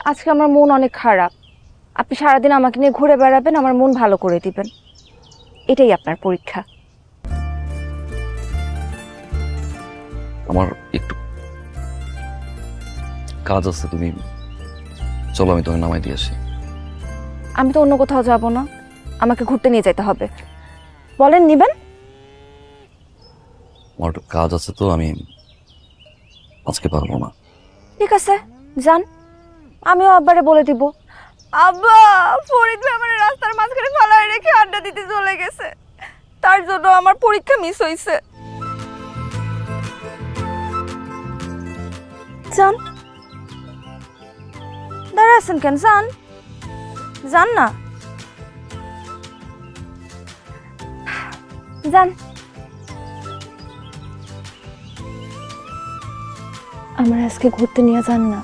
আজকে আমার মন অনেক খারাপ। আপনি সারাদিন আমাকে নিয়ে ঘুরে বেড়াবেন, আমার মন ভালো করে দিবেন, এটাই আপনার পরীক্ষা। আমার একটু কাজ আছে, তুমি চলো আমি তোমাকে নামাই দিয়ে আসি। আমি তো অন্য কোথাও যাব না, আমাকে ঘুরতে নিয়ে যেতে হবে। বলেন নিবেন? আমার একটু কাজ আছে তো আমি আজকে পারবো না। ঠিক আছে, যান। আমিও আব্বারে বলে দিব। আব্বা, ফরিদ ভাই আমার রাস্তার মাঝখানে ফালায় রেখে আড্ডা দিতে চলে গেছে, তার জন্য আমার পরীক্ষা মিস হইছে। যান, দাঁড়া আছেন কেন? যান, যান না, যান। আমার আজকে ঘুরতে নিয়ে যান না।